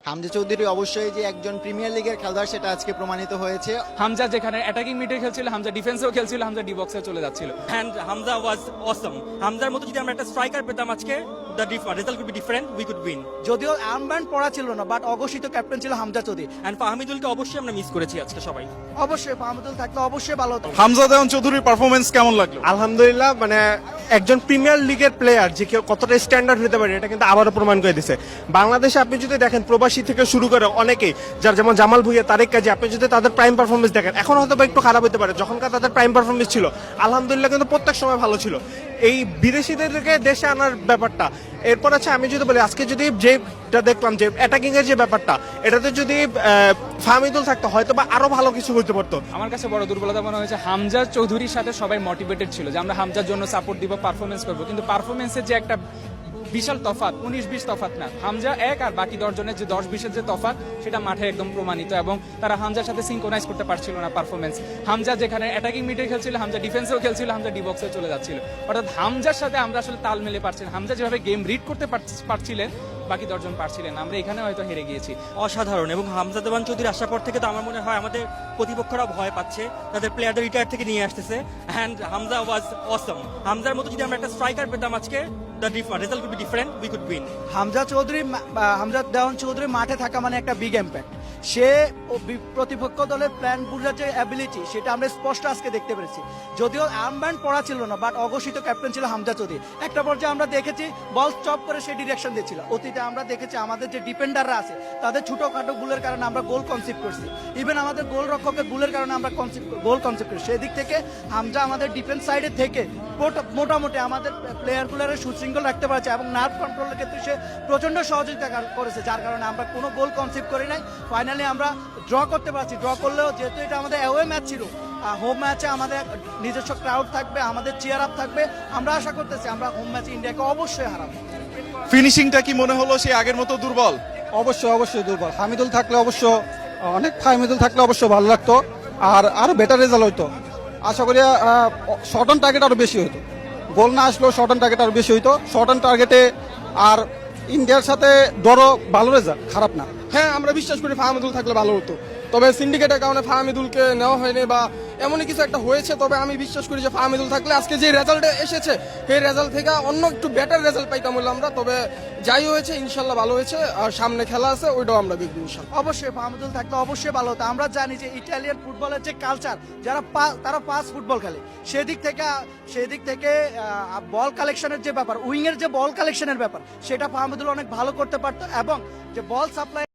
হামজা চৌধুরী অবশ্যই যে একজন প্রিমিয়ার লিগের খেলোয়াড় সেটা আজকে প্রমাণিত হয়েছে। হামজা যেখানে অ্যাটাকিং মিডে খেলছিল, হামজা ডিফেন্সেও খেলছিল, হামজা ডি বক্সে চলে যাচ্ছিল। And Hamza was awesome. হামজার মতো যদি আমরা একটা স্ট্রাইকার পেতাম আজকে, the result could be different, we could win. যদিও আর্মব্যান্ড পড়া ছিল না, বাট অঘোষিত ক্যাপ্টেন ছিল হামজা চৌধুরী। And ফাহমিদুলকে অবশ্যই আমরা মিস করেছি আজকে সবাই। অবশ্যই ফাহমিদুল থাকলে অবশ্যই ভালো হতো। হামজা দেওয়ান চৌধুরীর পারফরমেন্স কেমন লাগলো? আলহামদুলিল্লাহ, মানে একজন প্রিমিয়ার লিগের প্লেয়ার যে কেউ কতটা স্ট্যান্ডার্ড হতে পারে এটা কিন্তু আবারও প্রমাণ করে দিছে। বাংলাদেশে আপনি যদি দেখেন প্রবাসী থেকে শুরু করে অনেকেই, যার যেমন জামাল ভুঁইয়া, তারেক কাজী, আপনি যদি তাদের প্রাইম পারফরমেন্স দেখেন, এখন হয়তো বা একটু খারাপ হতে পারে, যখনকার তাদের প্রাইম পারফরমেন্স ছিল আলহামদুলিল্লাহ কিন্তু প্রত্যেক সময় ভালো ছিল। এই বিদেশিদেরকে দেশে আনার ব্যাপারটা, এরপর আছে আমি যদি বলি আজকে যদি যেটা দেখলাম যে অ্যাটাকিং এর যে ব্যাপারটা, এটাতে যদি ফাহমিদুল থাকতো হয়তো বা আরো ভালো কিছু হতে পারতো। আমার কাছে বড় দুর্বলতা মনে হয়েছে হামজা চৌধুরীর সাথে সবাই মোটিভেটেড ছিল যে আমরা হামজার জন্য সাপোর্ট দিব, পারফরমেন্স করবো, কিন্তু পারফরমেন্সের যে একটা বিশাল তফাৎ, 19-20 তফাৎ না, হামজা এক আর বাকি 10 জনের যে 10-20-এর যে তফাৎ সেটা মাঠে একদম প্রমাণিত, এবং তারা হামজার সাথে সিঙ্ক্রোনাইজ করতে পারছিল না পারফরমেন্স। হামজা যেখানে অ্যাটাকিং মিডে খেলছিল, হামজা ডিফেন্সেও খেলছিল, হামজা ডি বক্সে চলে যাচ্ছিল। অর্থাৎ হামজার সাথে আমরা আসলে তাল মেলে পারছিলাম। হামজা যেভাবে গেম রিড করতে পারছিলেন, বাকি 10 জন পারছিলেন। আমরা এখানে হয়তো হেরে গিয়েছি। অসাধারণ। এবং হামজা দেওয়ান চৌধুরী আসার পর থেকে তো আমার মনে হয় আমাদের প্রতিপক্ষরা ভয় পাচ্ছে, তাদের প্লেয়ারদের রিটায়ার থেকে নিয়ে আসতেছে। অ্যান্ড হামজা ওয়াজ অসম। হামজার মতো যদি আমরা একটা স্ট্রাইকার পেতাম আজকে, the result could be different, we could win. Hamza দেওয়ান চৌধুরী মাঠে থাকা মানে একটা বিগ ইম্প্যাক্ট। সে প্রতিপক্ষ দলের প্ল্যান বোঝার যে অ্যাবিলিটি, সেটা আমরা স্পষ্ট আজকে দেখতে পেরেছি। যদিও আর্মব্যান্ড পড়া ছিল না, বাট অঘোষিত ক্যাপ্টেন ছিল হামজা চৌধুরী। একটা পর্যায়ে আমরা দেখেছি বল স্টপ করে সে ডিরেকশন দিচ্ছিল। অতীতে আমরা দেখেছি আমাদের যে ডিফেন্ডাররা আছে তাদের ছোটখাটো ভুলের কারণে আমরা গোল কনসিভ করছি। ইভেন আমাদের গোল রক্ষকের ভুলের কারণে আমরা গোল কনসিভ করছি। সেদিক থেকে হামজা আমাদের ডিফেন্স সাইডে থেকে মোটামুটি আমাদের প্লেয়ারগুলোর সুশৃঙ্খল রাখতে পারছে, এবং নার্ভ কন্ট্রোলের ক্ষেত্রে সে প্রচন্ড সহযোগিতা করেছে, যার কারণে আমরা কোনো গোল কনসিভ করি নাই। ফাইনালি আমরা ড্র করতে পারছি। ড্র করলেও যেহেতু এটা আমাদের অ্যাওয়ে ম্যাচ ছিল, হোম ম্যাচে আমাদের নিজস্ব ক্রাউড থাকবে, আমাদের চেয়ার আপ থাকবে। আমরা আশা করতেছি আমরা হোম ম্যাচে ইন্ডিয়াকে অবশ্যই হারাবো। ফিনিশিংটা কি মনে হলো সেই আগের মতো দুর্বল? অবশ্যই দুর্বল। হামিদুল থাকলে হামিদুল থাকলে অবশ্য ভালো লাগতো, আর আরো বেটার রেজাল্ট হইতো। আশা করি শর্ট অন টার্গেট আরো বেশি হইতো, গোল না আসলেও শর্ট অন টার্গেট আরো বেশি হইতো। শর্ট অন টার্গেটে আর ইন্ডিয়ার সাথে ড্রও ভালো রেজাল্ট, খারাপ না। হ্যাঁ, আমরা বিশ্বাস করি ফাহমিদুল থাকলে ভালো হতো, তবে সিন্ডিকেটের কারণে ফাহমিদুলকে নেওয়া হয়নি বা এমনই কিছু একটা হয়েছে। তবে আমি বিশ্বাস করি যে ফাহমিদুল থাকলে আজকে যে রেজাল্টে এসেছে সেই রেজাল্ট থেকে অন্য একটু বেটার রেজাল্ট পাইতাম বললাম আমরা। তবে যাই হয়েছে ইনশাল্লাহ ভালো হয়েছে, আর সামনে খেলা আছে ওইটাও আমরা দেখবো ইনশাল্লাহ। অবশ্যই ফাহমিদুল থাকলে অবশ্যই ভালো হতো। আমরা জানি যে ইটালিয়ান ফুটবলের যে কালচার, তারা পাস ফুটবল খেলে, সেদিক থেকে বল কালেকশনের যে ব্যাপার, উইং এর যে বল কালেকশনের ব্যাপার, সেটা ফাহমিদুল অনেক ভালো করতে পারতো, এবং যে বল সাপ্লাই